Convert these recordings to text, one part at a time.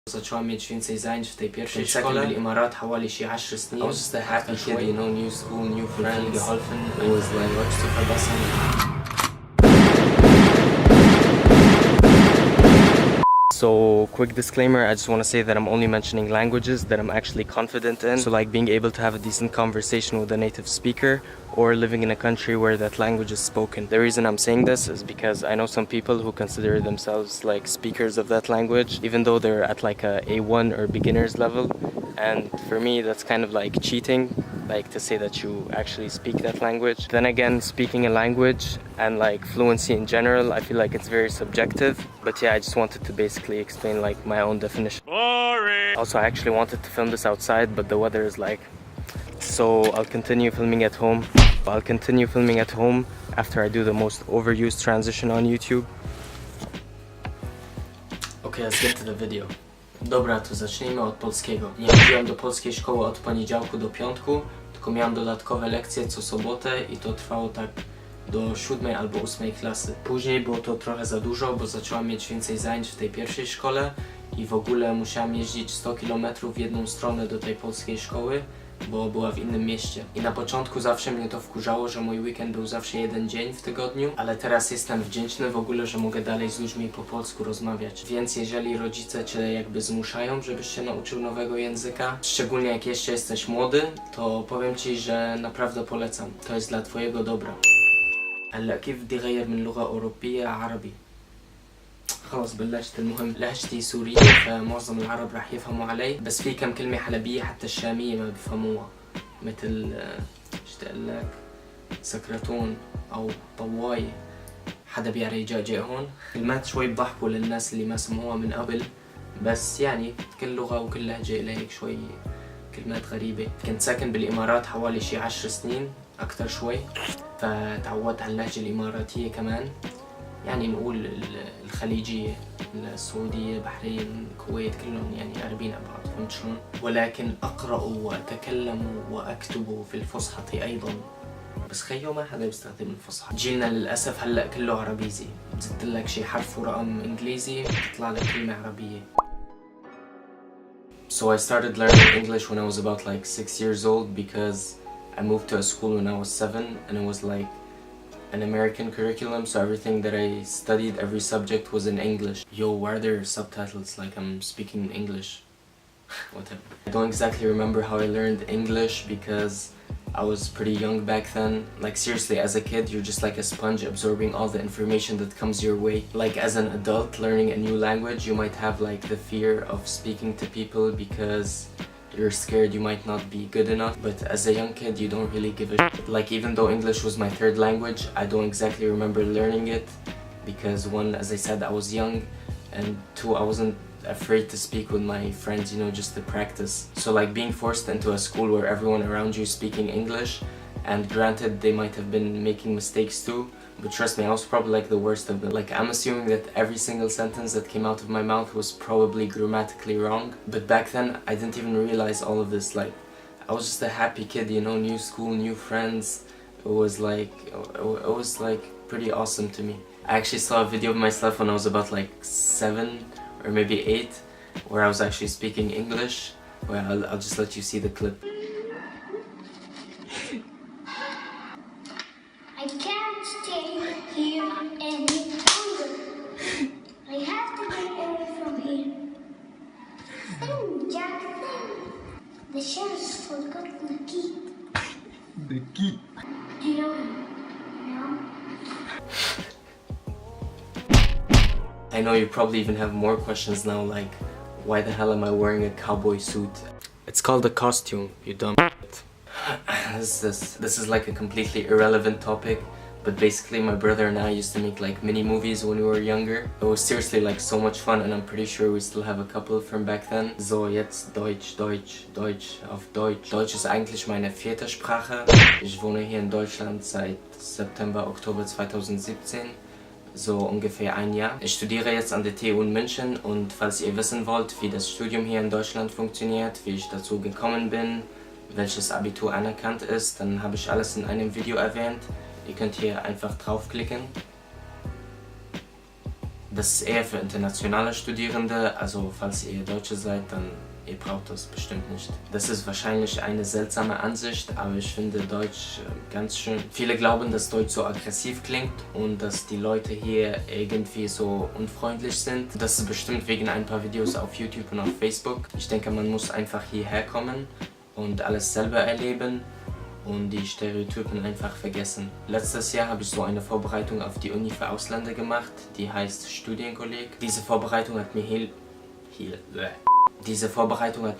zaczęłam mieć więcej zajęć w tej pierwszej szkole. بالإمارات حوالي شي 10 سنين. I was just a happy kid, you know, new school, new friends. geholfen. It was like deutsch zu verbessern. So, quick disclaimer, I just want to say that I'm only mentioning languages that I'm actually confident in. So like being able to have a decent conversation with a native speaker or living in a country where that language is spoken. The reason I'm saying this is because I know some people who consider themselves like speakers of that language, even though they're at like a A1 or beginner's level. And for me, that's kind of like cheating, like to say that you actually speak that language. Then again, speaking a language and like fluency in general, I feel like it's very subjective. But yeah, I just wanted to basically explain like my own definition. Boring. Also, I actually wanted to film this outside, but the weather is like... So I'll continue filming at home. I'll continue filming at home after I do the most overused transition on YouTube. Okay, let's get to the video. Dobra, to zacznijmy od polskiego. Nie chodziłem do polskiej szkoły od poniedziałku do piątku, tylko miałem dodatkowe lekcje co sobotę i to trwało tak do 7. albo 8. klasy. Później było to trochę za dużo, bo zaczęłam mieć więcej zajęć w tej pierwszej szkole i w ogóle musiałam jeździć 100 km w jedną stronę do tej polskiej szkoły, bo była w innym mieście. I na początku zawsze mnie to wkurzało, że mój weekend był zawsze jeden dzień w tygodniu, ale teraz jestem wdzięczny w ogóle, że mogę dalej z ludźmi po polsku rozmawiać. Więc jeżeli rodzice cię jakby zmuszają, żebyś się nauczył nowego języka, szczególnie jak jeszcze jesteś młody, to powiem ci, że naprawdę polecam. To jest dla twojego dobra. هلا كيف بدي غير من لغة أوروبية عربي؟ خلاص بلشت. المهم لهجتي سورية فمعظم العرب راح يفهموا علي، بس في كم كلمة حلبية حتى الشامية ما بيفهموها، مثل ايش تقلك سكرتون أو طواي. حدا بيعرف يجاجئ هون؟ كلمات شوي بضحكوا للناس اللي ما سمعوها من قبل، بس يعني كل لغة وكل لهجة لها هيك شوي كلمات غريبة. كنت ساكن بالإمارات حوالي شي 10 سنين أكتر شوي، فتعودت على اللهجة الإماراتية كمان، يعني نقول الخليجية، السعودية، بحرين، الكويت، كلهم يعني قريبين على بعض، فهمت شلون؟ ولكن أقرأ وأتكلم وأكتب في الفصحى أيضا، بس خيو ما حدا بيستخدم الفصحى. جيلنا للأسف هلأ كله عربيزي، بزت لك شي حرف ورقم إنجليزي بتطلع لك كلمة عربية. So I started learning English when I was about like 6 years old because I moved to a school when I was 7 and it was like an American curriculum, so everything that I studied, every subject was in English. Yo, why are there subtitles like I'm speaking English? Whatever. I don't exactly remember how I learned English because I was pretty young back then. Like seriously, as a kid, you're just like a sponge absorbing all the information that comes your way. Like as an adult learning a new language, you might have like the fear of speaking to people because you're scared you might not be good enough, but as a young kid you don't really give a shit. Like even though English was my third language, I don't exactly remember learning it because one, as I said, I was young, and two, I wasn't afraid to speak with my friends, you know, just to practice. So like being forced into a school where everyone around you is speaking English, and granted they might have been making mistakes too, but trust me, I was probably like the worst of them. Like I'm assuming that every single sentence that came out of my mouth was probably grammatically wrong. But back then I didn't even realize all of this. Like I was just a happy kid, you know, new school, new friends. It was like pretty awesome to me. I actually saw a video of myself when I was about like 7 or maybe 8 where I was actually speaking English. Well, I'll just let you see the clip. I can't stay here any longer. I have to get away from here. Jack, the sheriff's forgotten the key. The key? Do you know him? No? I know you probably even have more questions now, like why the hell am I wearing a cowboy suit? It's called a costume, you dumb shit. This is like a completely irrelevant topic, but basically my brother and I used to make like mini movies when we were younger. It was seriously like so much fun, and I'm pretty sure we still have a couple from back then. So jetzt Deutsch auf Deutsch. Deutsch ist eigentlich meine vierte Sprache. Ich wohne hier in Deutschland seit September, Oktober 2017. So ungefähr ein Jahr. Ich studiere jetzt an der TU in München, und falls ihr wissen wollt, wie das Studium hier in Deutschland funktioniert, wie ich dazu gekommen bin, welches Abitur anerkannt ist, dann habe ich alles in einem Video erwähnt. Ihr könnt hier einfach draufklicken. Das ist eher für internationale Studierende, also falls ihr Deutsche seid, dann ihr braucht das bestimmt nicht. Das ist wahrscheinlich eine seltsame Ansicht, aber ich finde Deutsch ganz schön. Viele glauben, dass Deutsch so aggressiv klingt und dass die Leute hier irgendwie so unfreundlich sind. Das ist bestimmt wegen ein paar Videos auf YouTube und auf Facebook. Ich denke, man muss einfach hierher kommen und alles selber erleben und die Stereotypen einfach vergessen. Letztes Jahr habe ich so eine Vorbereitung auf die Uni für Ausländer gemacht, die heißt Studienkolleg. Diese Vorbereitung hat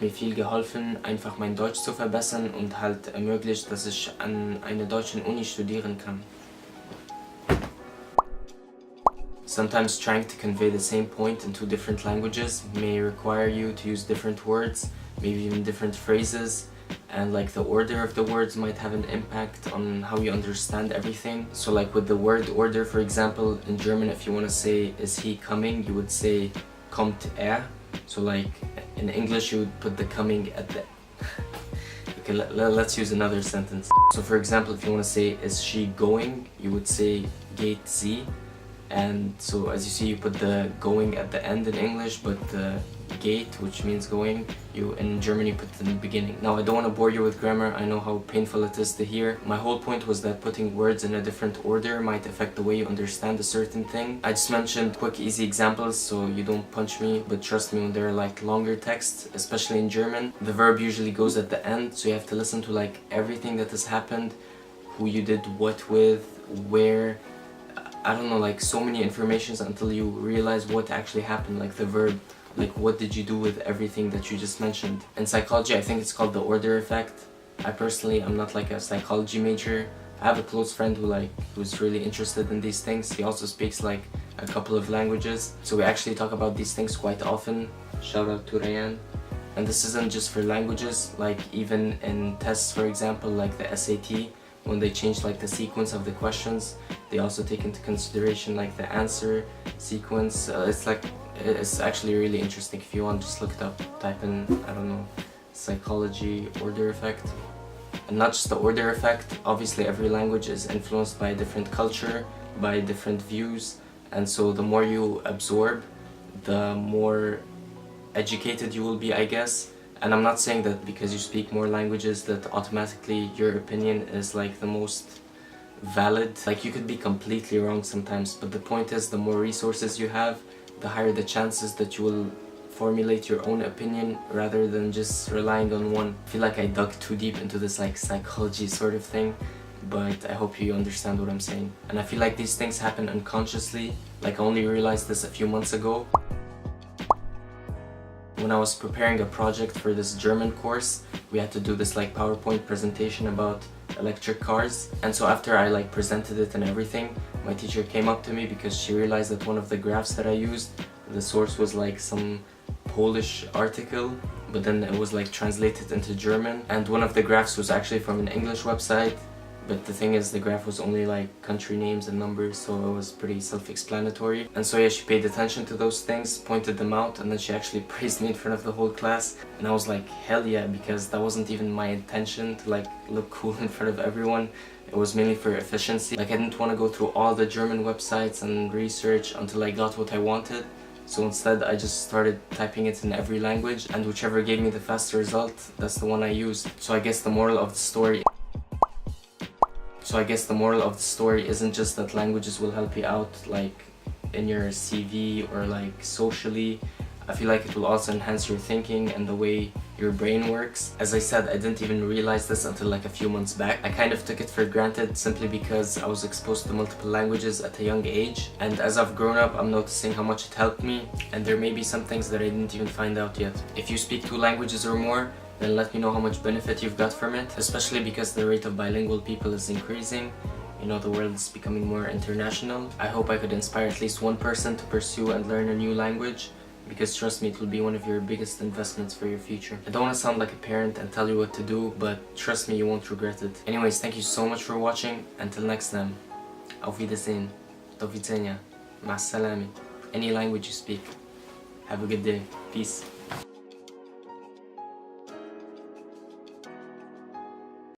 mir viel geholfen, einfach mein Deutsch zu verbessern und halt ermöglicht, dass ich an einer deutschen Uni studieren kann. Sometimes trying to convey the same point in two different languages may require you to use different words, maybe even different phrases, and like the order of the words might have an impact on how you understand everything. So like with the word order, for example, in German, if you want to say is he coming, you would say kommt er. So like in English you would put the coming at the okay, let's use another sentence. So for example, if you want to say is she going, you would say geht sie. And so as you see, you put the going at the end in English, but the gate, which means going, you in German you put it in the beginning. Now I don't want to bore you with grammar, I know how painful it is to hear. My whole point was that putting words in a different order might affect the way you understand a certain thing. I just mentioned quick easy examples so you don't punch me, but trust me, when there are like longer texts, especially in German, the verb usually goes at the end, so you have to listen to like everything that has happened, who you did what with, where, I don't know, like so many informations until you realize what actually happened, like the verb, like what did you do with everything that you just mentioned. In psychology, I think it's called the order effect. I personally am not like a psychology major. I have a close friend who's really interested in these things. He also speaks like a couple of languages, so we actually talk about these things quite often. Shout out to Rayan. And this isn't just for languages, like even in tests, for example, like the SAT, when they change like the sequence of the questions, they also take into consideration like the answer sequence. It's actually really interesting. If you want, just look it up, type in, I don't know, psychology order effect. And not just the order effect, obviously every language is influenced by a different culture, by different views, and so the more you absorb, the more educated you will be, I guess. And I'm not saying that because you speak more languages that automatically your opinion is like the most valid. Like you could be completely wrong sometimes, but the point is the more resources you have, the higher the chances that you will formulate your own opinion rather than just relying on one. I feel like I dug too deep into this like psychology sort of thing, but I hope you understand what I'm saying. And I feel like these things happen unconsciously. Like I only realized this a few months ago. When I was preparing a project for this German course, we had to do this like PowerPoint presentation about electric cars. And so after I like presented it and everything, my teacher came up to me because she realized that one of the graphs that I used, the source was like some Polish article, but then it was like translated into German. And one of the graphs was actually from an English website, but the thing is the graph was only like country names and numbers, so it was pretty self-explanatory. And so yeah, she paid attention to those things, pointed them out, and then she actually praised me in front of the whole class. And I was like, hell yeah, because that wasn't even my intention to like look cool in front of everyone. It was mainly for efficiency. Like I didn't want to go through all the German websites and research until I got what I wanted. So instead I just started typing it in every language, and whichever gave me the faster result, that's the one I used. So I guess the moral of the story isn't just that languages will help you out like in your CV or like socially. I feel like it will also enhance your thinking and the way your brain works. As I said, I didn't even realize this until like a few months back. I kind of took it for granted simply because I was exposed to multiple languages at a young age, and as I've grown up, I'm noticing how much it helped me, and there may be some things that I didn't even find out yet. If you speak 2 languages or more, then let me know how much benefit you've got from it, especially because the rate of bilingual people is increasing. You know, the world is becoming more international. I hope I could inspire at least one person to pursue and learn a new language, because trust me, it will be one of your biggest investments for your future. I don't want to sound like a parent and tell you what to do, but trust me, you won't regret it. Anyways, thank you so much for watching. Until next time, auf Wiedersehen, do widzenia, ma salami. Any language you speak. Have a good day. Peace.